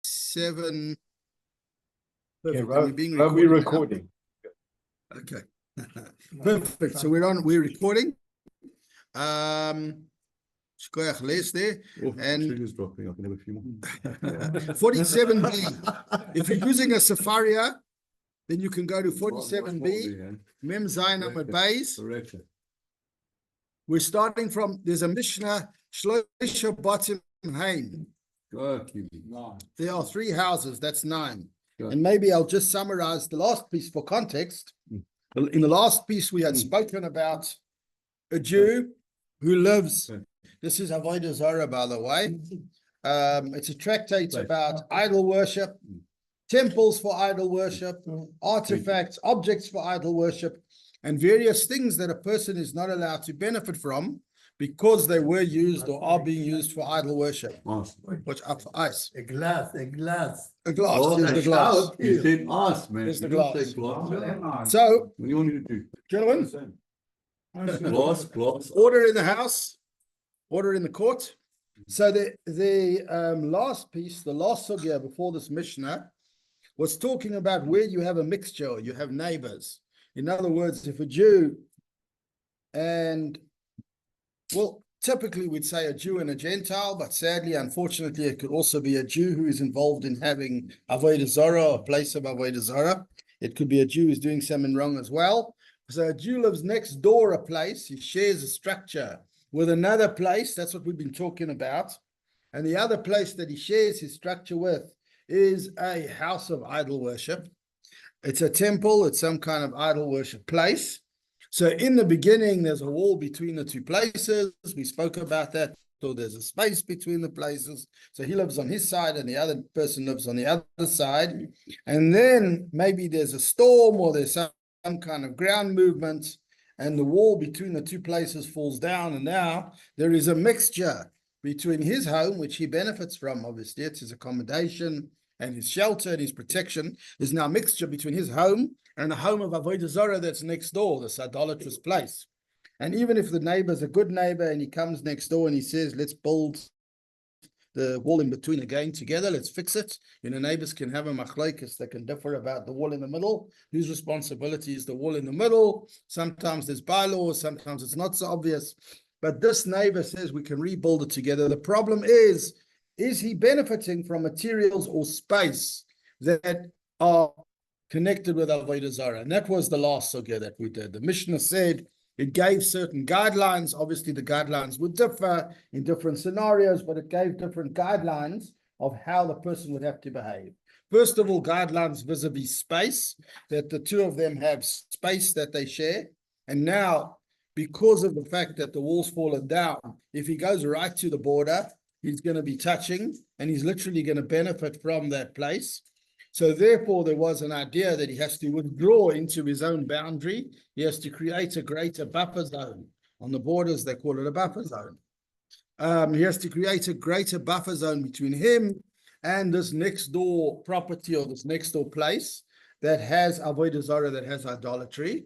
47. Okay, Perfect. Are we being are we recorded recording? Okay. Perfect. So we're recording. Shkoyach Les there. And Trigger's dropping. I can have a few more. 47B. If you're using a Safaria, then you can go to 47B. Mem Zayin Amud Beis. We're starting from, there's a Mishnah, Shloisha Batim Hain. There are 3 houses, that's 9. And maybe I'll just summarize the last piece for context. In the last piece, we had spoken about a Jew who lives, this is Avodah Zarah, by the way. It's a tractate about idol worship, temples for idol worship, artifacts, objects for idol worship, and various things that a person is not allowed to benefit from because they were used or are being used for idol worship. Watch out for ice. A glass. A glass. Oh, There's the glass. You didn't ask, man. There's the You didn't glass. say glass. So, What do you want me to do? gentlemen, Glass. order in the house, order in the court. So the last piece, the last sugya before this Mishnah, was talking about where you have a mixture, you have neighbors. In other words, if a Jew and, well, typically we'd say a Jew and a Gentile, but sadly, unfortunately, it could also be a Jew who is involved in having Avodah Zarah, a place of Avodah Zarah. It could be a Jew who's doing something wrong as well. So a Jew lives next door a place, he shares a structure with another place, that's what we've been talking about. And the other place that he shares his structure with is a house of idol worship. It's a temple, it's some kind of idol worship place. So in the beginning, there's a wall between the 2 places. We spoke about that. So there's a space between the places. So he lives on his side and the other person lives on the other side. And then maybe there's a storm or there's some kind of ground movement and the wall between the 2 places falls down. And now there is a mixture between his home, which he benefits from. Obviously, it's his accommodation and his shelter and his protection. There's now a mixture between his home and the home of Avodah Zarah that's next door, this idolatrous place. And even if the neighbor's a good neighbor and he comes next door and he says, let's build the wall in between again together, let's fix it. You know, neighbors can have a machlokes, they can differ about the wall in the middle. Whose responsibility is the wall in the middle? Sometimes there's bylaws, sometimes it's not so obvious. But this neighbor says we can rebuild it together. The problem is he benefiting from materials or space that are connected with Avodah Zarah? And that was the last sugya that we did. The Mishnah said it gave certain guidelines. Obviously, the guidelines would differ in different scenarios, but it gave different guidelines of how the person would have to behave. First of all, guidelines vis-a-vis space, that the 2 of them have space that they share. And now, because of the fact that the wall's fallen down, if he goes right to the border, he's going to be touching and he's literally going to benefit from that place. So therefore, there was an idea that he has to withdraw into his own boundary. He has to create a greater buffer zone. On the borders, they call it a buffer zone. He has to create a greater buffer zone between him and this next door property or this next door place that has Avodah Zarah, that has idolatry.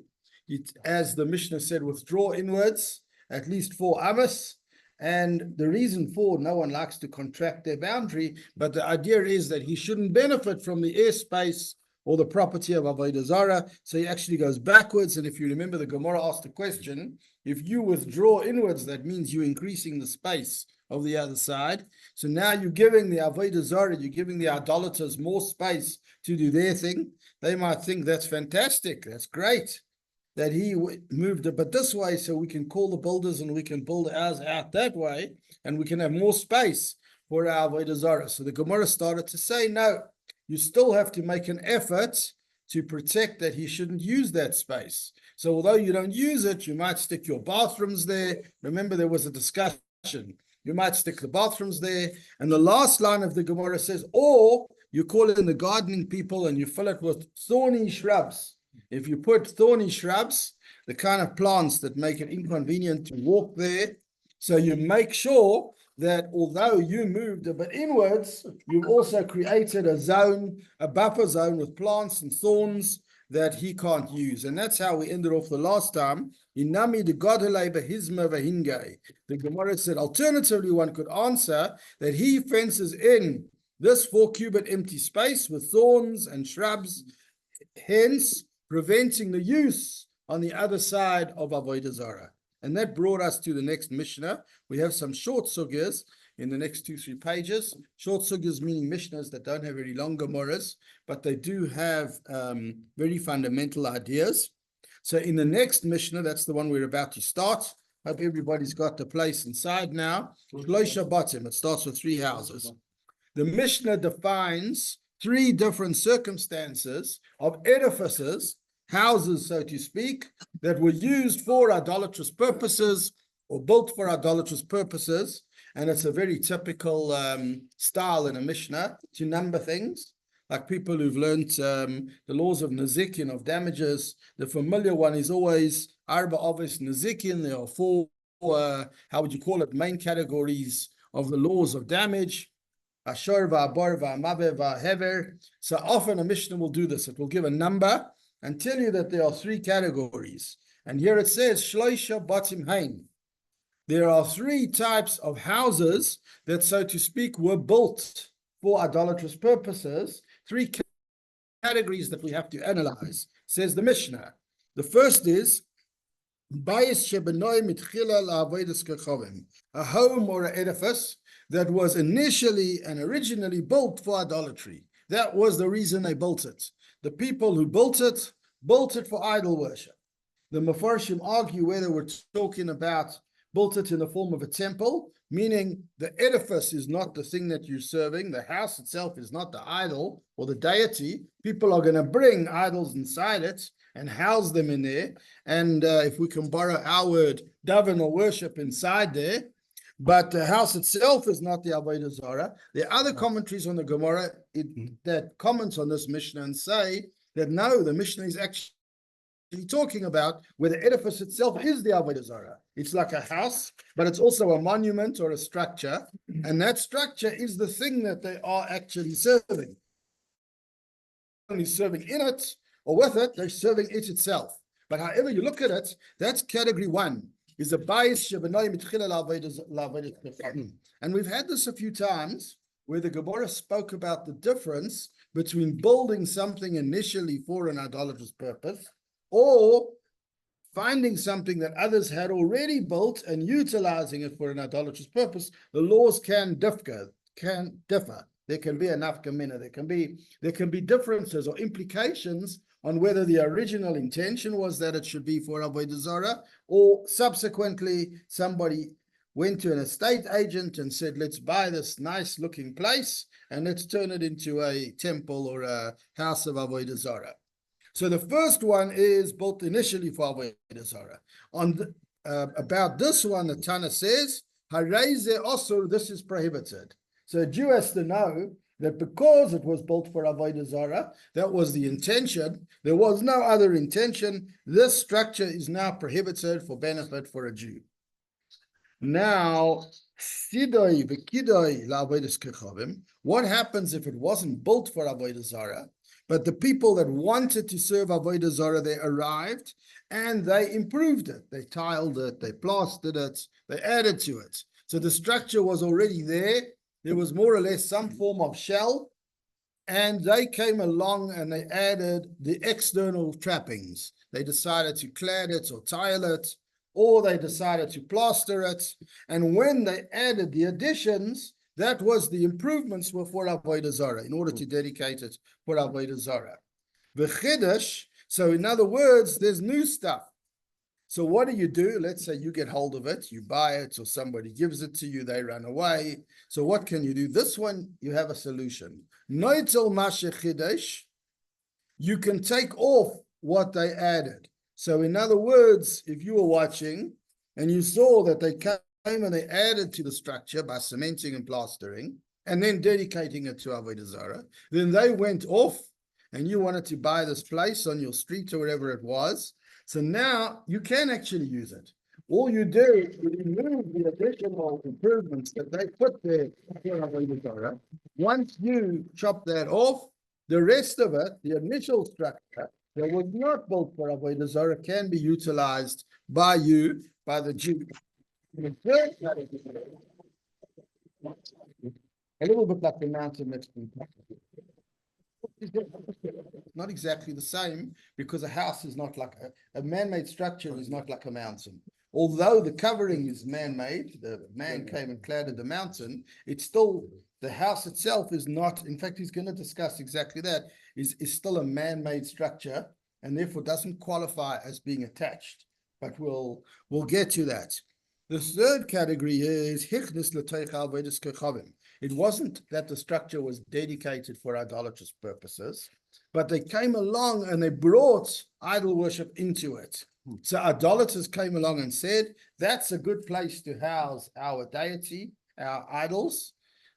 As the Mishnah said, withdraw inwards, at least 4 amos. And the reason for, no one likes to contract their boundary, but the idea is that he shouldn't benefit from the airspace or the property of Avodah Zarah, so he actually goes backwards. And if you remember, the Gemora asked the question, if you withdraw inwards, that means you're increasing the space of the other side. So now you're giving the Avodah Zarah, you're giving the idolaters more space to do their thing. They might think that's fantastic, that's great that he moved it, but this way, so we can call the builders and we can build ours out that way, and we can have more space for our Avodah Zarah. So the Gemara started to say, no, you still have to make an effort to protect that he shouldn't use that space. So although you don't use it, you might stick your bathrooms there. Remember, there was a discussion. You might stick the bathrooms there. And the last line of the Gemara says, or you call in the gardening people and you fill it with thorny shrubs. If you put thorny shrubs, the kind of plants that make it inconvenient to walk there, so you make sure that although you moved a bit inwards, you've also created a zone, a buffer zone with plants and thorns that he can't use. And that's how we ended off the last time. Inami de Godele behizma vehinge. The Gemara said, alternatively, one could answer that he fences in this 4-cubit empty space with thorns and shrubs, hence preventing the use on the other side of Avodah Zarah. And that brought us to the next Mishnah. We have some short sugyas in the next 2-3 pages. Short sugyas meaning Mishnahs that don't have very long Gemoras, but they do have very fundamental ideas. So in the next Mishnah, that's the one we're about to start. Hope everybody's got the place inside now. Shloisha Batim, it starts with 3 houses. The Mishnah defines 3 different circumstances of edifices, houses, so to speak, that were used for idolatrous purposes or built for idolatrous purposes. And it's a very typical style in a Mishnah to number things. Like people who've learned the laws of Nazikin, of damages, the familiar one is always Arba Ovis Nazikin. There are 4, how would you call it, main categories of the laws of damage. Ashor, Va'abor, Va'amave, Va'hever. So often a Mishnah will do this. It will give a number and tell you that there are 3 categories. And here it says, Shloisha Batim Hain. There are 3 types of houses that, so to speak, were built for idolatrous purposes. 3 categories that we have to analyze, says the Mishnah. The first is a home or an edifice that was initially and originally built for idolatry. That was the reason they built it. The people who built it for idol worship. The Mefarshim argue whether we're talking about built it in the form of a temple, meaning the edifice is not the thing that you're serving. The house itself is not the idol or the deity. People are going to bring idols inside it and house them in there. And if we can borrow our word, daven or worship inside there. But the house itself is not the Avodah Zarah. There are other commentaries on the Gemora that comments on this Mishnah and say that no, the Mishnah is actually talking about where the edifice itself is the Avodah Zarah. It's like a house, but it's also a monument or a structure, and that structure is the thing that they are actually serving. Only serving in it or with it, they're serving it itself. But however you look at it, that's category 1. Is a bayis shebenoi mitchila la'avodas. And we've had this a few times where the Gemora spoke about the difference between building something initially for an idolatrous purpose or finding something that others had already built and utilizing it for an idolatrous purpose. The laws can differ. There can be a nafkamina. There can be differences or implications on whether the original intention was that it should be for Avodah Zarah, or subsequently somebody went to an estate agent and said, let's buy this nice looking place and let's turn it into a temple or a house of Avodah Zarah. So the first one is built initially for Avodah Zarah. About this one, the Tana says, Hareze Osur, this is prohibited. So a Jew has to know that because it was built for Avodah Zarah, that was the intention. There was no other intention. This structure is now prohibited for benefit for a Jew. Now, what happens if it wasn't built for Avodah Zarah, but the people that wanted to serve Avodah Zarah, they arrived and they improved it. They tiled it, they plastered it, they added to it. So the structure was already there. There was more or less some form of shell, and they came along and they added the external trappings. They decided to clad it or tile it, or they decided to plaster it. And when they added the additions, that was the improvements were for Avodah Zarah, in order to dedicate it for Avodah Zarah. V'chidash, so in other words, there's new stuff. So what do? Let's say you get hold of it, you buy it, or somebody gives it to you, they run away. So what can you do? This one, you have a solution. Noitel mashechidesh, you can take off what they added. So in other words, if you were watching and you saw that they came and they added to the structure by cementing and plastering and then dedicating it to Avodah Zarah, then they went off and you wanted to buy this place on your street or wherever it was. So now you can actually use it. All you do is remove the additional improvements that they put there for Avodah Zarah. Once you chop that off, the rest of it, the initial structure that was not built for Avodah Zarah, can be utilized by you, by the Jew. a little bit like the mountain that's been not exactly the same, because a house is not like a man-made structure is not like a mountain. Although the covering is man-made, the man came and cladded the mountain, it's still, the house itself is not, in fact, he's going to discuss exactly that, is still a man-made structure, and therefore doesn't qualify as being attached. But we'll get to that. The third category is hichnis l'toich avodas kechavim. It wasn't that the structure was dedicated for idolatrous purposes, but they came along and they brought idol worship into it. So idolaters came along and said, that's a good place to house our deity, our idols.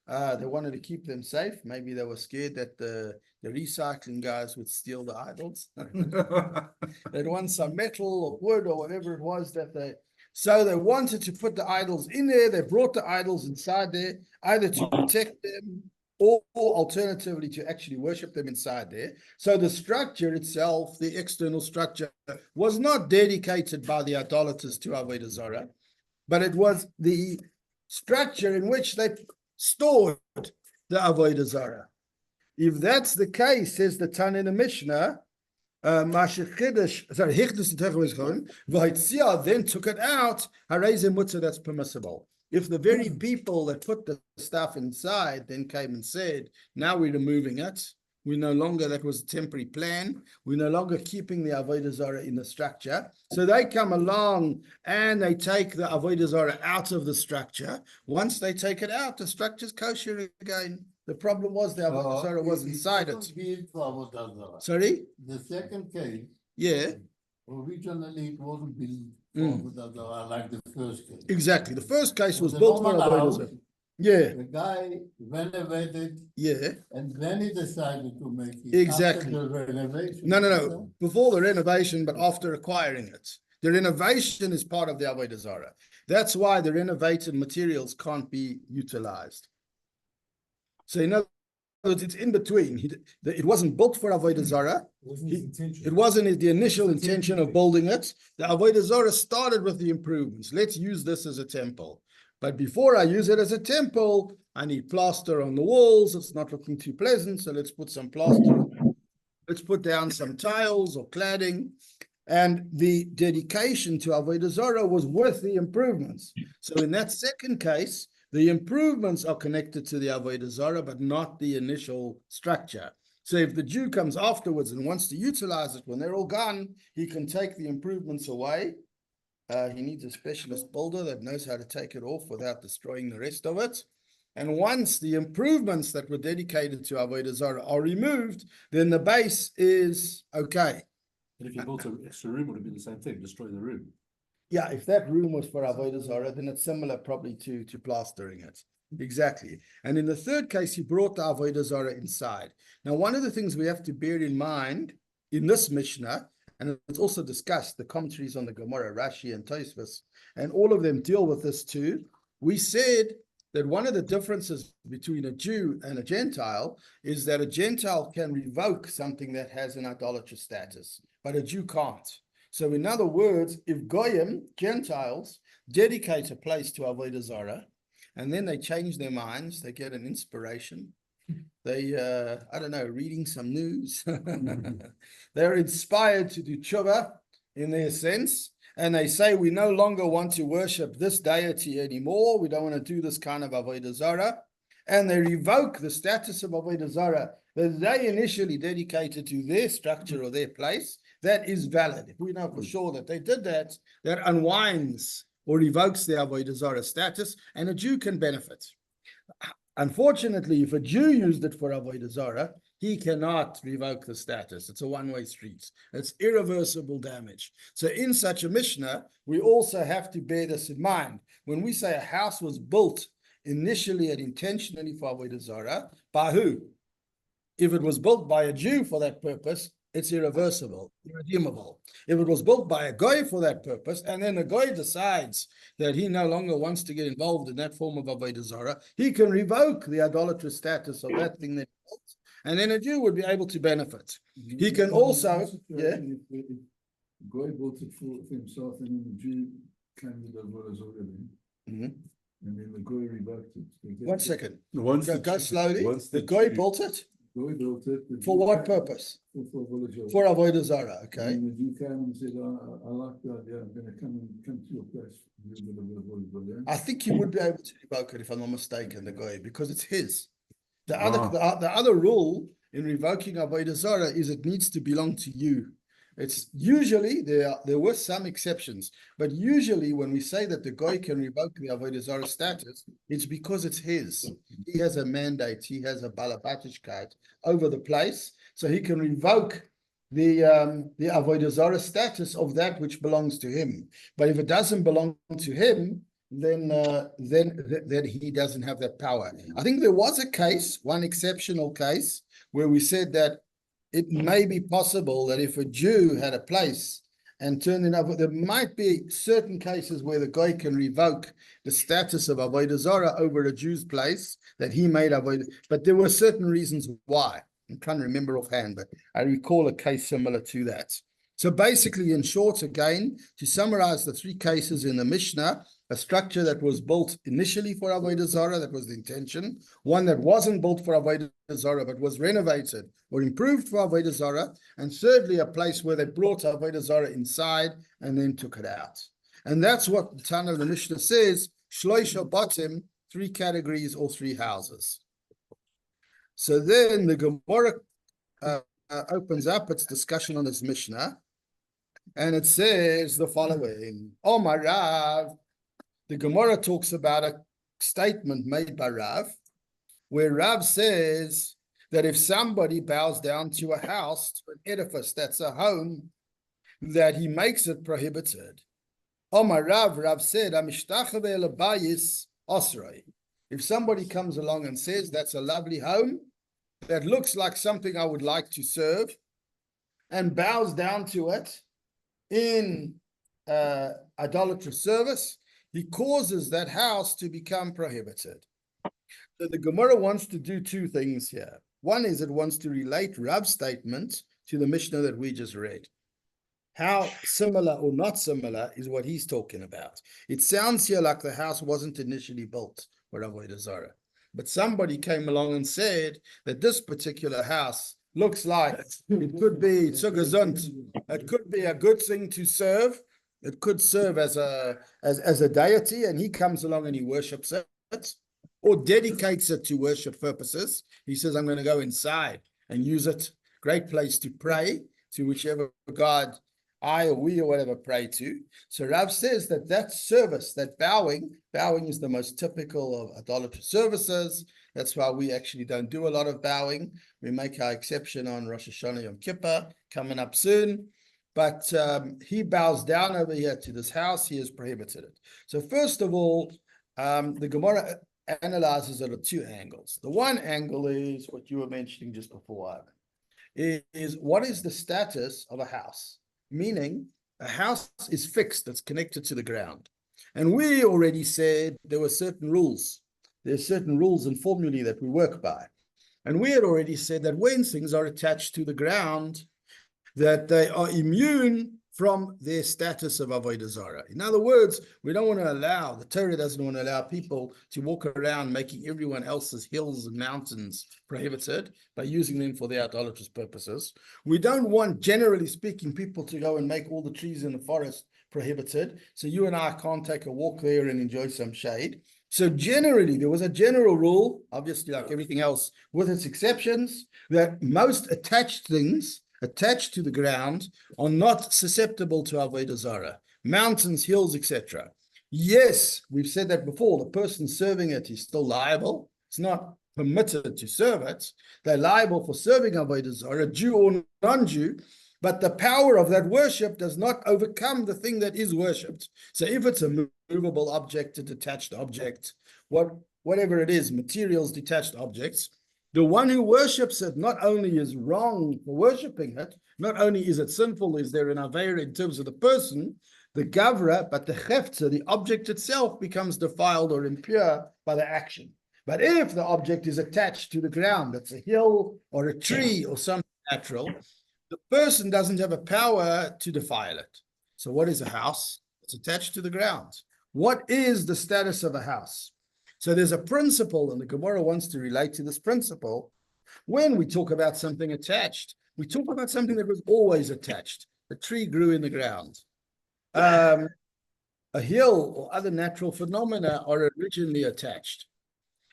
They wanted to keep them safe. Maybe they were scared that the recycling guys would steal the idols. They'd want some metal or wood or whatever it was that so they wanted to put the idols in there. They brought the idols inside there, either to protect them or alternatively to actually worship them inside there. So the structure itself, the external structure, was not dedicated by the idolaters to Avodah Zarah, but it was the structure in which they stored the Avodah Zarah. If that's the case, says the Tana in the Mishnah, then took it out, that's permissible. If the very people that put the stuff inside then came and said, now we're removing it, we no longer, that was a temporary plan, we're no longer keeping the Avodah Zarah in the structure. So they come along and they take the Avodah Zarah out of the structure. Once they take it out, the structure's kosher again. The problem was the Avodah Zarah was inside it. Sorry? The second case, Yeah. originally it wasn't built for Avodah Zarah like the first case. Exactly. The first case was The built for normal Avodah house, Zarah. Yeah. The guy renovated, Yeah. and then he decided to make it Exactly. after the renovation. No. Before the renovation, but after acquiring it. The renovation is part of the Avodah Zarah. That's why the renovated materials can't be utilized. So in other words, it's in between. It wasn't built for Avodah Zarah. It wasn't the initial intention of building it. The Avodah Zarah started with the improvements. Let's use this as a temple. But before I use it as a temple, I need plaster on the walls. It's not looking too pleasant, so let's put some plaster. Let's put down some tiles or cladding. And the dedication to Avodah Zarah was with the improvements. So in that second case, the improvements are connected to the Avodah Zarah, but not the initial structure. So if the Jew comes afterwards and wants to utilize it when they're all gone, he can take the improvements away. He needs a specialist builder that knows how to take it off without destroying the rest of it. And once the improvements that were dedicated to Avodah Zarah are removed, then the base is okay. But if you built an extra room, would it be the same thing? Destroy the room. Yeah, if that room was for Avodah Zarah, then it's similar probably to plastering it. Exactly. And in the third case, he brought the Avodah Zarah inside. Now, one of the things we have to bear in mind in this Mishnah, and it's also discussed, the commentaries on the Gemora, Rashi and Tosfos, and all of them deal with this too. We said that one of the differences between a Jew and a Gentile is that a Gentile can revoke something that has an idolatrous status, but a Jew can't. So in other words, if Goyim, Gentiles, dedicate a place to Avodah Zarah, and then they change their minds, they get an inspiration, they, I don't know, reading some news, they're inspired to do tshuva in their sense, and they say, we no longer want to worship this deity anymore, we don't want to do this kind of Avodah Zarah, and they revoke the status of Avodah Zarah that they initially dedicated to their structure or their place. That is valid. If we know for sure that they did that, that unwinds or revokes their Avodah Zarah status, and a Jew can benefit. Unfortunately, if a Jew used it for Avodah Zarah, he cannot revoke the status. It's a one-way street. It's irreversible damage. So in such a Mishnah, we also have to bear this in mind. When we say a house was built initially and intentionally for Avodah Zarah, by who? If it was built by a Jew for that purpose, it's irreversible, irredeemable. If it was built by a Goy for that purpose, and then the Goy decides that he no longer wants to get involved in that form of Avodah Zarah, he can revoke the idolatrous status of that thing that he built, and then a Jew would be able to benefit. He can also, yeah. If Goy built it for himself, and then the Jew came with Avodah Zarah, And then the goy revoked it. 1 second. Once Go, the go Jew- slowly. once The the guy Jew- built it. Goy built it. the For Jew what came- purpose? For village. For Avodah Zarah, And okay. then the Jew came and said, I like the idea, I'm gonna come to your place. I think he would be able to revoke it if I'm not mistaken, the guy, because it's his. The other Ah. the other rule in revoking Avodah Zarah is it needs to belong to you. It's usually there were some exceptions, but usually when we say that the guy can revoke the Avodah Zarah status, it's because it's his. He has a mandate, he has a balabatishkeit over the place, so he can revoke the Avodah Zarah status of that which belongs to him. But if it doesn't belong to him, then he doesn't have that power. I think there was a case, one exceptional case, where we said that it may be possible that if a Jew had a place and turned it over, there might be certain cases where the guy can revoke the status of Avodah Zarah over a Jew's place that he made Avodah, but there were certain reasons why. I'm trying to remember offhand, but I recall a case similar to that. So basically, in short, again, to summarize the 3 cases in the Mishnah, a structure that was built initially for Avodah Zarah, that was the intention, one that wasn't built for Avodah Zarah, but was renovated or improved for Avodah Zarah, and thirdly, a place where they brought Avodah Zarah inside and then took it out. And that's what the Tana of the Mishnah says, Shloisha Batim, 3 categories or 3 houses. So then the Gemora opens up its discussion on this Mishnah, and it says the following, Omar Rav, the Gemora talks about a statement made by Rav, where Rav says that if somebody bows down to a house, to an edifice that's a home, that he makes it prohibited. Omar Rav, Rav said, if somebody comes along and says that's a lovely home, that looks like something I would like to serve, and bows down to it in idolatrous service, he causes that house to become prohibited. So the Gemara wants to do 2 things here. One is it wants to relate Rav's statement to the Mishnah that we just read. How similar or not similar is what he's talking about. It sounds here like the house wasn't initially built for Avodah Zarah, but somebody came along and said that this particular house looks like it could be tzugazont. It could be a good thing to serve. It could serve as a deity, and he comes along and he worships it, or dedicates it to worship purposes. He says, I'm going to go inside and use it. Great place to pray to whichever God I or we or whatever pray to. So Rav says that service, that bowing is the most typical of idolatrous services. That's why we actually don't do a lot of bowing. We make our exception on Rosh Hashanah Yom Kippur, coming up soon. But he bows down over here to this house. He has prohibited it. So first of all, the Gemara analyzes it at 2 angles. The one angle is what you were mentioning just before, Ivan, is what is the status of a house? Meaning a house is fixed, it's connected to the ground. And we already said there were certain rules. There's certain rules and formulae that we work by. And we had already said that when things are attached to the ground, that they are immune from their status of Avodah Zarah. In other words, we don't want to allow, the Torah doesn't want to allow people to walk around making everyone else's hills and mountains prohibited by using them for their idolatrous purposes. We don't want, generally speaking, people to go and make all the trees in the forest prohibited. So you and I can't take a walk there and enjoy some shade. So generally, there was a general rule, obviously like everything else, with its exceptions, that most attached things attached to the ground are not susceptible to Avodah Zarah. Mountains, hills, etc. Yes, we've said that before. The person serving it is still liable. It's not permitted to serve it. They're liable for serving Avodah Zarah, Jew or non-Jew, but the power of that worship does not overcome the thing that is worshipped. So if it's a movable object, a detached object, whatever it is, materials, detached objects, the one who worships it not only is wrong for worshipping it, not only is it sinful, is there an aveira in terms of the person, the gavra, but the cheftza, the object itself, becomes defiled or impure by the action. But if the object is attached to the ground, that's a hill or a tree or something natural, the person doesn't have a power to defile it. So what is a house? It's attached to the ground. What is the status of a house? So there's a principle, and the Gemora wants to relate to this principle. When we talk about something attached, we talk about something that was always attached. A tree grew in the ground. A hill or other natural phenomena are originally attached.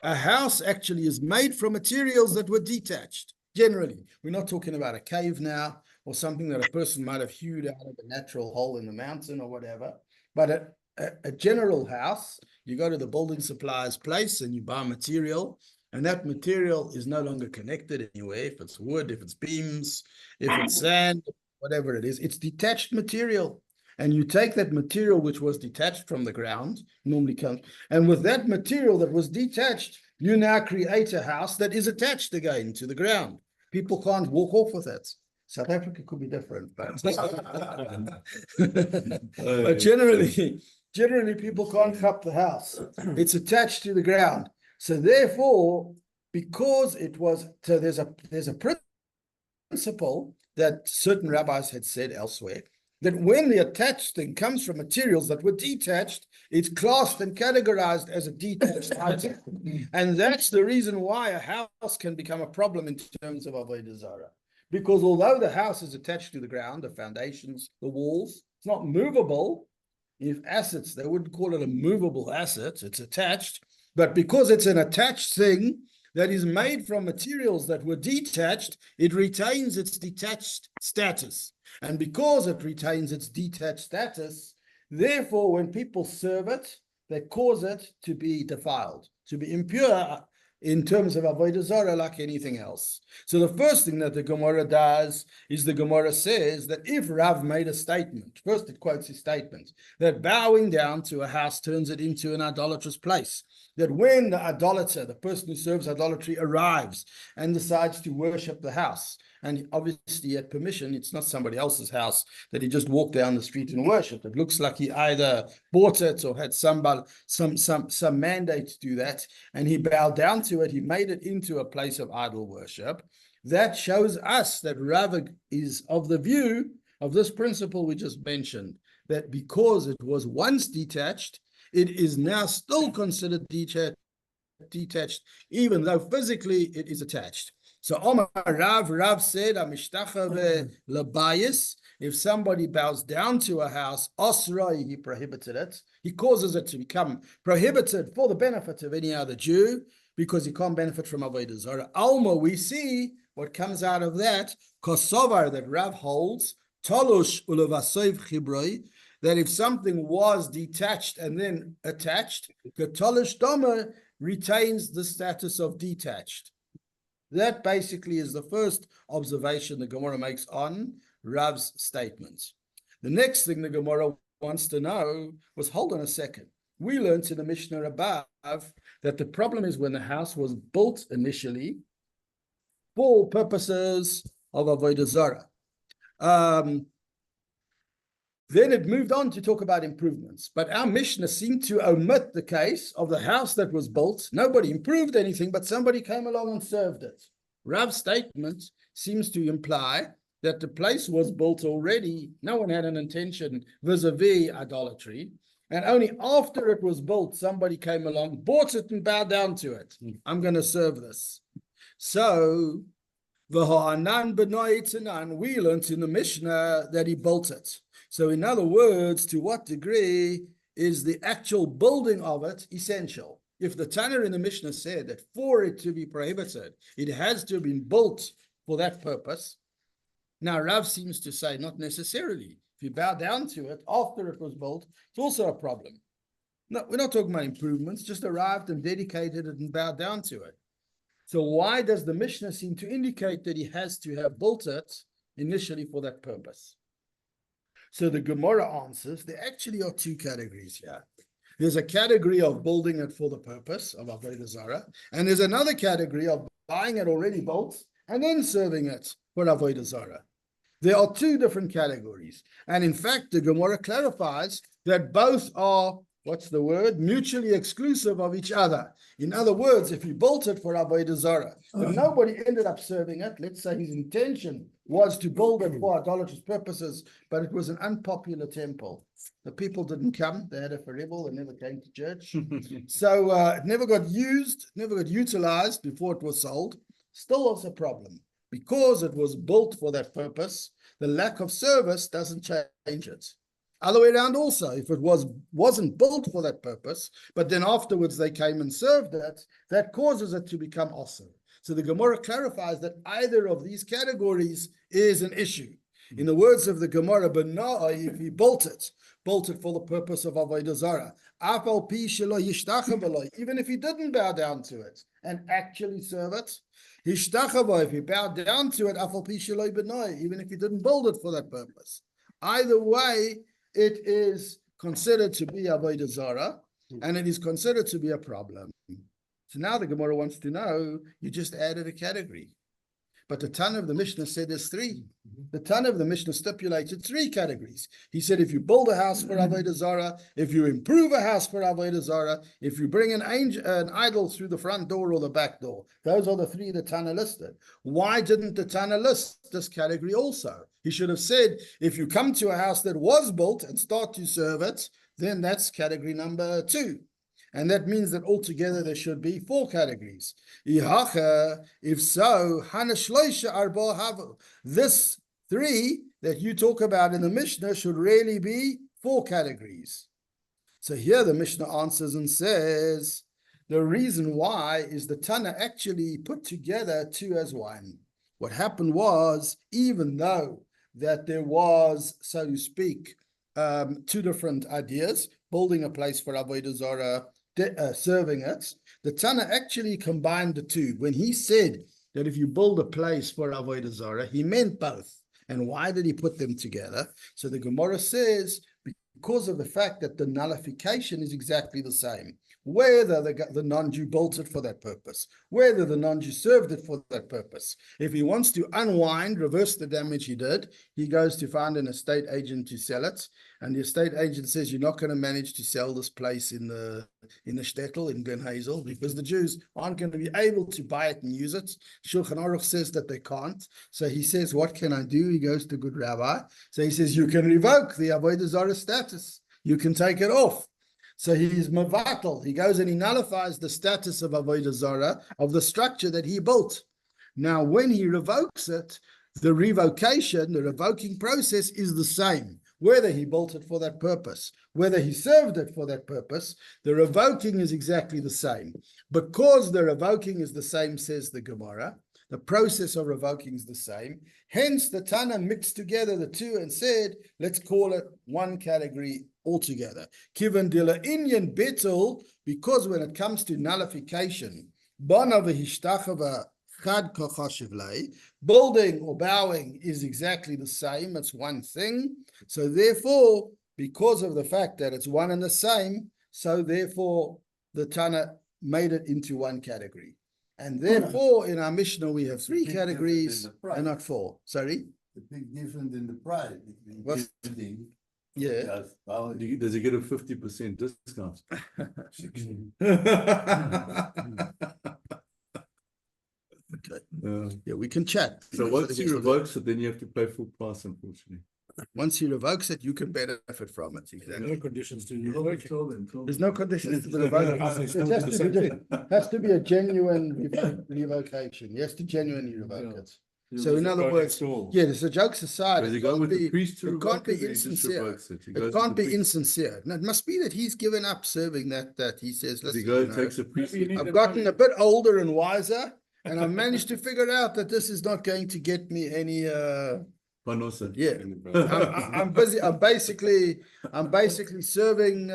A house actually is made from materials that were detached. Generally, we're not talking about a cave now or something that a person might have hewed out of a natural hole in the mountain or whatever. But a general house, you go to the building supplies place and you buy material, and that material is no longer connected anywhere. If it's wood, if it's beams, if it's sand, whatever it is, it's detached material. And you take that material which was detached from the ground, normally comes, and with that material that was detached, you now create a house that is attached again to the ground. People can't walk off with it. South Africa could be different, but but generally people can't cup the house. It's attached to the ground. So therefore, because it was, so there's a principle that certain rabbis had said elsewhere, that when the attached thing comes from materials that were detached, it's classed and categorized as a detached item. And that's the reason why a house can become a problem in terms of Avodah Zarah. Because although the house is attached to the ground, the foundations, the walls, it's not movable. If assets, they wouldn't call it a movable asset, it's attached. But because it's an attached thing that is made from materials that were detached, it retains its detached status. And because it retains its detached status, therefore, when people serve it, they cause it to be defiled, to be impure in terms of Avodah Zarah, like anything else. So the first thing that the Gemora does is the Gemora says that if Rav made a statement, first it quotes his statement, that bowing down to a house turns it into an idolatrous place. That when the idolater, the person who serves idolatry, arrives and decides to worship the house, and obviously he had permission, it's not somebody else's house that he just walked down the street and worshiped. It looks like he either bought it or had some mandate to do that, and he bowed down to it, he made it into a place of idol worship. That shows us that Rav is of the view of this principle we just mentioned, that because it was once detached, it is now still considered detached, even though physically it is attached. So Omar Rav said, if somebody bows down to a house, Osroi, he prohibited it. He causes it to become prohibited for the benefit of any other Jew, because he can't benefit from Avodah Zarah. Alma, we see what comes out of that, Kosovar, that Rav holds, Tolush ulavasoiv chibroi, that if something was detached and then attached, Tolush doma retains the status of detached. That basically is the first observation the Gemora makes on Rav's statements. The next thing the Gemora wants to know was, hold on a second. We learned in the Mishnah above that the problem is when the house was built initially for purposes of Avodah Zarah. Then it moved on to talk about improvements. But our Mishnah seemed to omit the case of the house that was built. Nobody improved anything, but somebody came along and served it. Rav's statement seems to imply that the place was built already. No one had an intention vis-a-vis idolatry. And only after it was built, somebody came along, bought it and bowed down to it. I'm going to serve this. So, V'ha'anan b'noi itanan, we learned in the Mishnah that he built it. So in other words, to what degree is the actual building of it essential? If the Tanner in the Mishnah said that for it to be prohibited, it has to have been built for that purpose. Now Rav seems to say not necessarily. If you bow down to it after it was built, it's also a problem. No, we're not talking about improvements, just arrived and dedicated it and bowed down to it. So why does the Mishnah seem to indicate that he has to have built it initially for that purpose? So the Gemora answers, there actually are two categories here. There's a category of building it for the purpose of Avodah Zarah, and there's another category of buying it already built and then serving it for Avodah Zarah. There are two different categories. And in fact, the Gemora clarifies that both are what's the word? Mutually exclusive of each other. In other words, if he built it for Avodah Zarah, but nobody ended up serving it, let's say his intention was to build it for idolatrous purposes, but it was an unpopular temple. The people didn't come, they had a forever, they never came to church. So it never got used, never got utilized before it was sold. Still was a problem. Because it was built for that purpose, the lack of service doesn't change it. Other way around also, if it wasn't built for that purpose, but then afterwards they came and served it, that causes it to become awesome. So the Gemora clarifies that either of these categories is an issue. In the words of the Gemora, Benai, if he built it for the purpose of Avodah Zarah, even if he didn't bow down to it and actually serve it, if he bowed down to it, even if he didn't build it for that purpose. Either way, it is considered to be Avodah Zarah, and it is considered to be a problem. So now the Gemara wants to know, you just added a category. But the Tana of the Mishnah said there's three. The Tana of the Mishnah stipulated three categories. He said if you build a house for Avodah Zarah, if you improve a house for Avodah Zarah, if you bring an idol through the front door or the back door. Those are the three the Tana listed. Why didn't the Tana list this category also? He should have said, if you come to a house that was built and start to serve it, then that's category number 2. And that means that altogether there should be 4 categories. If so, this 3 that you talk about in the Mishnah should really be 4 categories. So here the Mishnah answers and says, the reason why is the Tana actually put together 2 as 1. What happened was, even though that there was, so to speak, 2 different ideas, building a place for Avodah Zarah, serving it, the Tana actually combined the 2. When he said that if you build a place for Avodah Zarah, he meant both. And why did he put them together? So the Gemara says, because of the fact that the nullification is exactly the same. Whether the non-Jew built it for that purpose, whether the non-Jew served it for that purpose. If he wants to unwind, reverse the damage he did, he goes to find an estate agent to sell it. And the estate agent says, you're not going to manage to sell this place in the shtetl, in Ben Hazel, because the Jews aren't going to be able to buy it and use it. Shulchan Aruch says that they can't. So he says, what can I do? He goes to good rabbi. So he says, you can revoke the Avodah Zarah status. You can take it off. So he's mavatal. He goes and he nullifies the status of Avodah Zarah, of the structure that he built. Now, when he revokes it, the revoking process is the same. Whether he built it for that purpose, whether he served it for that purpose, the revoking is exactly the same. Because the revoking is the same, says the Gemara, the process of revoking is the same. Hence, the Tana mixed together the 2 and said, let's call it 1 category altogether. Kivan dila inyan betel, because when it comes to nullification, building or bowing is exactly the same. It's one thing. So therefore, because of the fact that it's one and the same, so therefore the Tana made it into 1 category. And therefore, in our Mishnah, we have 3 categories and not 4. Sorry? The big difference in the price between building. Yeah. Does he get a 50% discount? Okay. Yeah, we can chat. So once he revokes it, then you have to pay full price, unfortunately. Once he revokes it, you can benefit from it. Exactly. No conditions to revoke it. There's no conditions to the revocation. It has to be a genuine revocation. He has to genuinely revoke it. So in other words, yeah, so jokes aside, it can't be insincere. It can't be insincere. No, it must be that he's given up serving that he says, listen, I've gotten a bit older and wiser, and I've managed to figure out that this is not going to get me any yeah. I'm busy. I'm basically serving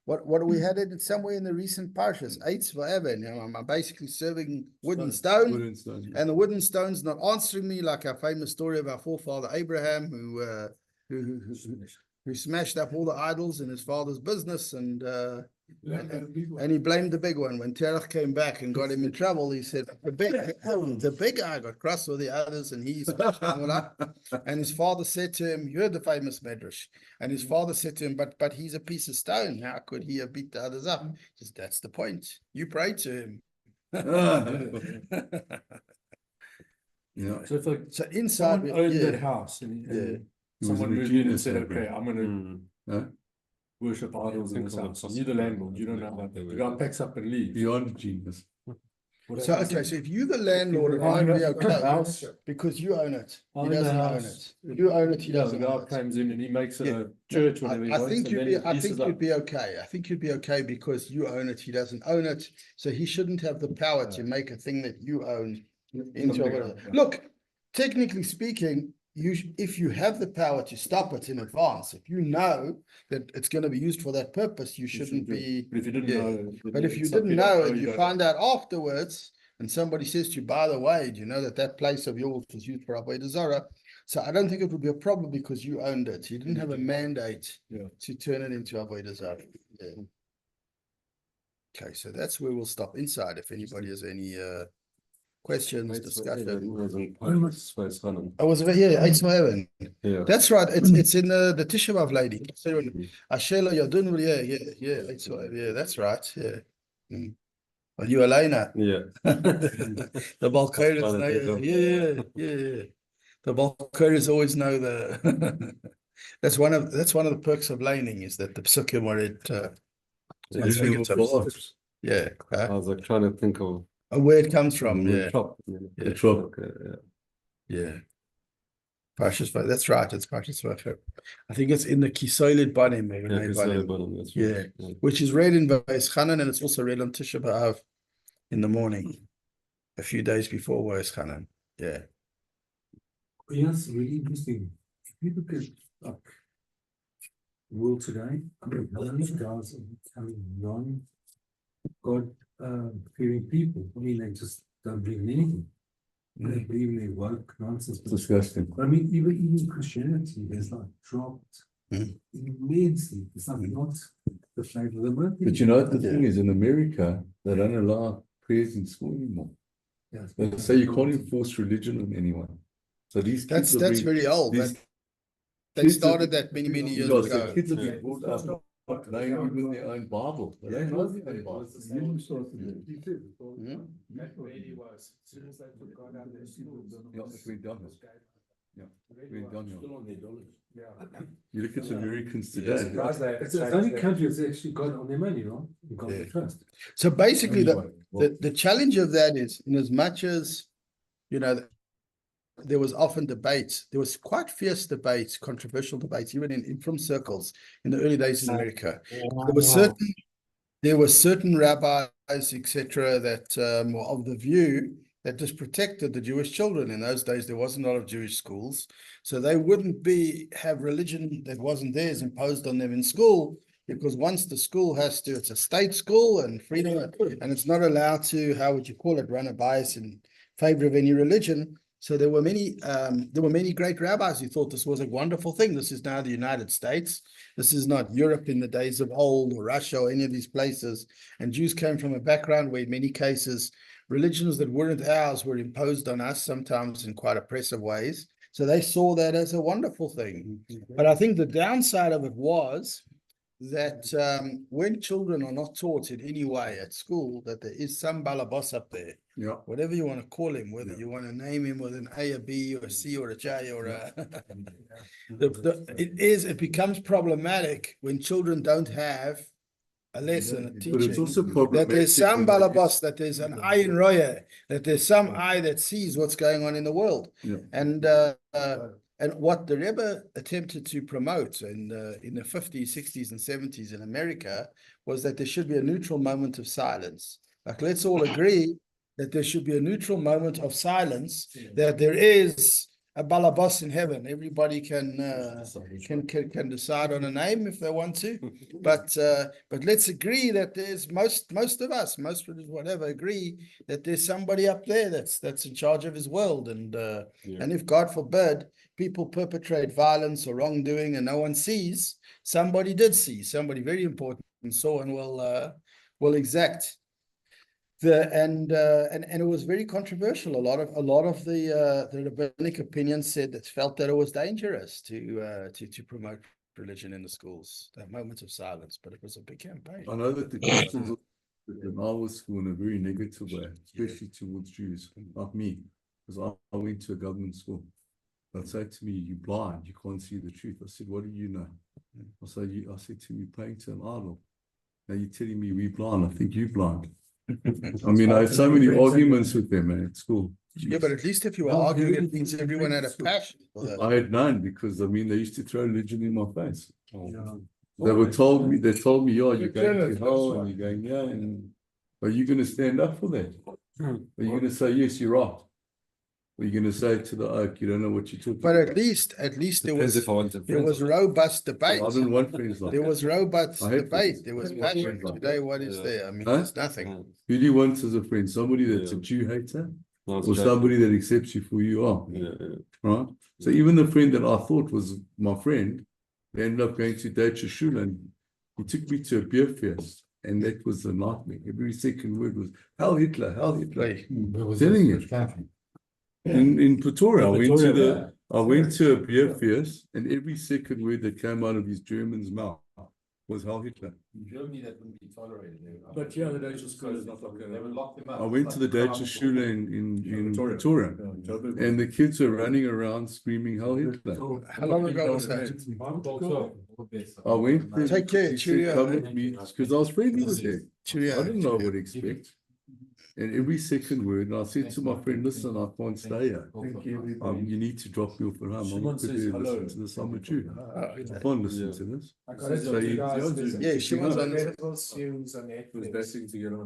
what we had it somewhere in the recent parshas, 8 forever. I'm basically serving wood and stone, and the wood and stone's not answering me, like our famous story of our forefather Abraham, who smashed up all the idols in his father's business, and And he blamed the big one. When Terach came back and got him in trouble, he said, the big guy got cross with the others and he's and his father said to him, you heard the famous medrash. And his father said to him, but he's a piece of stone. How could he have beat the others up? He says, that's the point. You pray to him. You know, So if like so inside someone owned yeah, that house and yeah. someone moved in and said, okay, I'm going to Huh? worship idols in think this of the house. You're the landlord. You don't know how. The guy packs up and leaves. Beyond genius. What So happens okay, if- so if you the landlord, it I might be own the okay house. because you own it. I He own the doesn't own house. it. You own it. He Yeah, the doesn't guy own it. comes in and he makes Yeah. a church whenever he I wants, think and you'd then be. he I think leases you'd up. be okay. I think you'd be okay because you own it. He doesn't own it, so he shouldn't have the power to make a thing that you own into Something a. like that. Look, technically speaking, if you have the power to stop it in advance, if you know that it's going to be used for that purpose, you shouldn't do it. be. But if you didn't yeah. know, then But if you it's up didn't to know you. and you don't find out afterwards, and somebody says to you, by the way, do you know that that place of yours was used for Avodah Zarah? So I don't think it would be a problem because you owned it. You didn't have a mandate Yeah. to turn it into Avodah Zarah. Yeah. Okay, so that's where we'll stop inside. If anybody has any questions, discussion. I was it's my heaven. Yeah. That's right. It's in the Tisha B'Av lady. Ashela Yadun. Yeah. Yeah, that's right. Yeah. Are you Elena? Yeah. The Balkarians know. Yeah. The Balkarians always know the. That's one of the perks of laning is that the psukim are at fingertips. Yeah. I was like trying to think of Where it comes from. the Yeah. chop. Yeah. The chop. Yeah. Parshas Vav. That's right. It's Parshas Vav. I think it's in the Kisoilid Banim. Yeah. Which is read in Vayis Chanan, and it's also read on Tisha B'Av in the morning, a few days before Vayis Chanan. Yeah. Yes, really interesting. If you look at like world today, these guys are becoming non-God fearing people. I mean, they just don't believe in anything. They believe in their woke nonsense. Disgusting. But I mean, even Christianity has like dropped immensely. It's like not the flavor of the month. But you know what the thing is, in America, they don't allow prayers in school anymore. Yes. They say you can't enforce religion on anyone. So these kids That's very old. these They kids started are- that many years Yeah, so ago. kids have been brought up not knowing even their own Bible. They don't know their own Bible. That really was. As soon as they took God out of their schools. Yeah, it went downhill. Yeah, it went downhill. Still on their dollars. Yeah. You look at Americans Yeah, today. surprised they It's the only country that's actually got on their money, right? You got the trust. So basically, Anyway, the challenge of that is, in as much as, you know, there was often debates, there was quite fierce debates, controversial debates, even in from circles in the early days in America. There were certain rabbis, etc., that were of the view that just protected the Jewish children. In those days, there wasn't a lot of Jewish schools, so they wouldn't have religion that wasn't theirs imposed on them in school, because once the school it's a state school and freedom, and it's not allowed to, how would you call it, run a bias in favor of any religion. So there were many great rabbis who thought this was a wonderful thing. This is now the United States. This is not Europe in the days of old, or Russia, or any of these places. And Jews came from a background where in many cases, religions that weren't ours were imposed on us, sometimes in quite oppressive ways. So they saw that as a wonderful thing. But I think the downside of it was that when children are not taught in any way at school that there is some balabas up there, Yeah. whatever you want to call him, whether you want to name him with an A, a B, or a C, or a J, or a it becomes problematic when children don't have a lesson, a But teaching, it's also that problematic. there's some when they- balabas, that there's an eye in Roya, that there's some eye that sees what's going on in the world. Yeah. And what the Rebbe attempted to promote in the 50s, 60s, and 70s in America was that there should be a neutral moment of silence. Like, let's all agree that there should be a neutral moment of silence, that there is a balabas in heaven. Everybody can decide on a name if they want to, but let's agree that there's most of us, most religions, whatever, agree that there's somebody up there that's in charge of his world, and if God forbid people perpetrate violence or wrongdoing and no one sees, somebody did see, somebody very important and so on will exact. And it was very controversial. A lot of the rabbinic opinions said that felt that it was dangerous to promote religion in the schools. That moments of silence, but it was a big campaign. I know that the Christians in our school in a very negative way, especially towards Jews, not me, because I went to a government school. They'd say to me, "You're blind, you can't see the truth." I said, "What do you know?" I said to me, "Praying to an idol." Now you're telling me we're blind. I think you're blind. I mean, I had so many arguments with them at school. Yeah, but at least if you were arguing, it means everyone had a passion for that. I had none because I mean they used to throw religion in my face. They told me, "Yeah, you're going to hell and you're going, yeah, and are you going to stand up for that? Are you going to say, yes, you're right? Or are you going to say to the oak, you don't know what you're talking But about?" at least there Depends was if I want to. robust debate. I didn't want friends like There that. was robust I had debate. friends. There was I had passion. friends like Today, what is Yeah. there? I mean, Huh? there's nothing. Who do you want as a friend? Somebody that's a Yeah. Jew hater No, it's or a joke. somebody that accepts you for who you are? Yeah. Right? So even the friend that I thought was my friend, they ended up going to Bacher Sholem. He took me to a beer fest, and that was a nightmare. Every second word was "Hell Hitler, Hell Hitler." Telling you. In Pretoria, I went to a beer fest, and every second word that came out of his German's mouth was "Hell Hitler." In Germany, that wouldn't be tolerated. But yeah, the Deutsche school is not like They would lock them up. I went to the Bacher Sholem in Pretoria, and the kids were running around screaming "Hell Hitler." How long ago was that? that? I went there. Take care, he said, cheerio. "Come with me," because I was friendly with him. Cheerio. I didn't know what to expect. And every second word, and I said to my friend, "Listen, I can't stay here. You need to drop me off at home. I'm not says prepared to hello. listen to this. I'm a Jew. I Okay. can't listen Yeah. to this." I got it So to you you- guys. you're There's doing- a- Yeah, she was on the- Incredible series on It was Netflix. bashing together.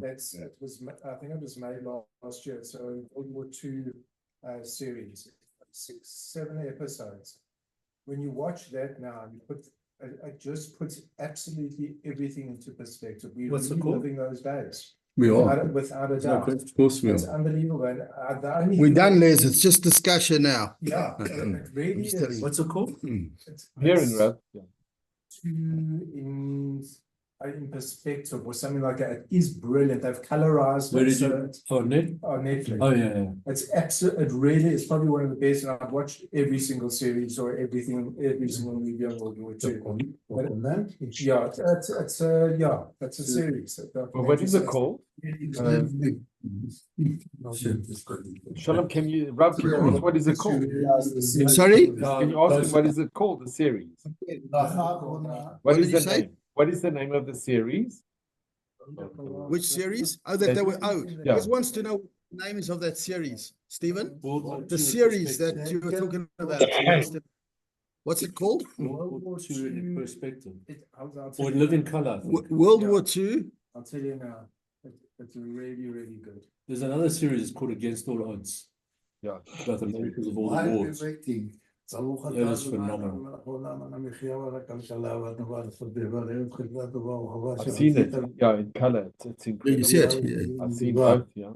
It was, I think it was made last year, so World War II series, 6, 7 episodes. When you watch that now, it just puts absolutely everything into perspective. We're What's it really called? living those days. We are. Without a No doubt. question. Of course we It's are. unbelievable. And, the only We're thing done, that- Les. It's just discussion now. Yeah, it really just telling is. you. What's it called? It's- Hearing, it's- Rob. in perspective or something like that. It is brilliant. They've colorized Where it, did so you? it's Oh, Net? on Netflix. Oh, yeah. It's absolute. It really is probably one of the best. And I've watched every single series or every single movie on World War II. Yeah, it's a series. What is it called? Sholem, can you, Rob, can you ask what is it called? Sorry? Can you ask him what is it called, the series? What did is you the say? name? What is the name of the series? Which series? Oh, that they were out. Yeah. Just wants to know what the name is of that series, Stephen. World War The II series that perspective. you were talking about. He wants to- What's it called? World War II in perspective. I'll tell Or you live in now. color. I think. World War II. I'll tell you now. It's really, really good. There's another series it's called Against All Odds. Yeah. About the Americans of all the wars. That is phenomenal. I've seen it, yeah, in color. It's You incredible. see it? Yeah. I've seen both, yeah.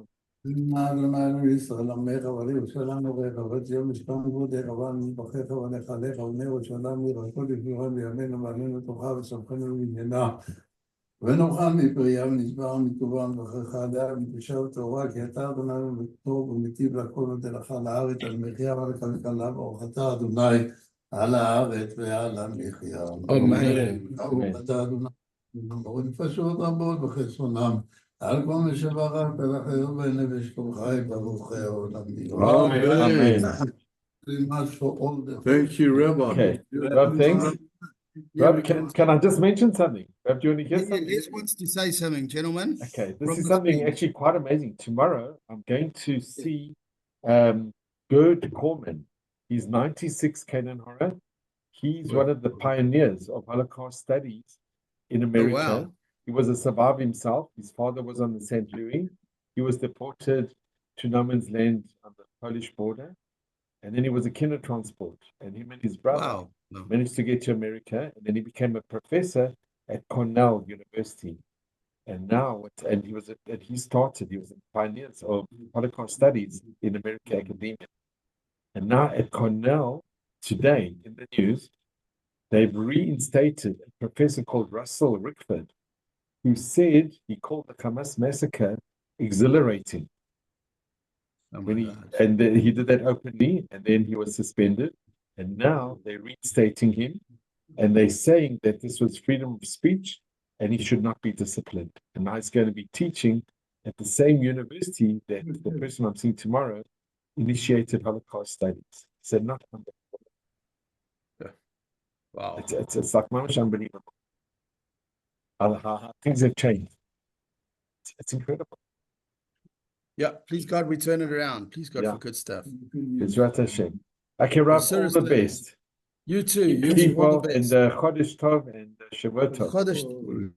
ונאכל מפריה ונשבר מטובם וככה דעה ותשב תורה כי אתה אדוני וטוב ומטיב לכל ותלך על הארץ על מחיה ועל הכלכלה ברוך אתה אדוני על הארץ ועל המחיה. ברוך אתה אדוני ונפשות רבות וחסרונם על כל משברך ולחיות בנפש כל חי ברוך העולם. Amen. Thank you, Rabbi. Okay, Rob, thanks. Rob, can I just mention something? Rob, do you want to hear Yeah, something? Les wants to say something, gentlemen. Okay, this From is the something screen. actually quite amazing. Tomorrow, I'm going to see Gerd Corman. He's 96, Canaan Horror. He's one of the pioneers of Holocaust studies in America. wow. He was a survivor himself. His father was on the St. Louis. He was deported to no man's land on the Polish border. And then he was a kinder transport. And him and his brother Wow. No. managed to get to America, and then he became a professor at Cornell University. And now, he was a pioneer of Holocaust studies in American academia. And now at Cornell, today in the news, they've reinstated a professor called Russell Rickford, who said he called the Hamas massacre exhilarating. Oh my When he God. and then he did that openly, and then he was suspended, and now they're reinstating him, and they're saying that this was freedom of speech, and he should not be disciplined. And now he's going to be teaching at the same university that the person I'm seeing tomorrow initiated Holocaust studies. So not Wow. it's like much unbelievable. How things have changed. It's incredible. Yeah, please God, we turn it around. Please God Yeah. for good stuff. Bezrat Hashem. Okay, Rav, all the seriously, best. You too. You Keep too. All well, the and best. Chodesh Tov and Shavuot Tov. Chodesh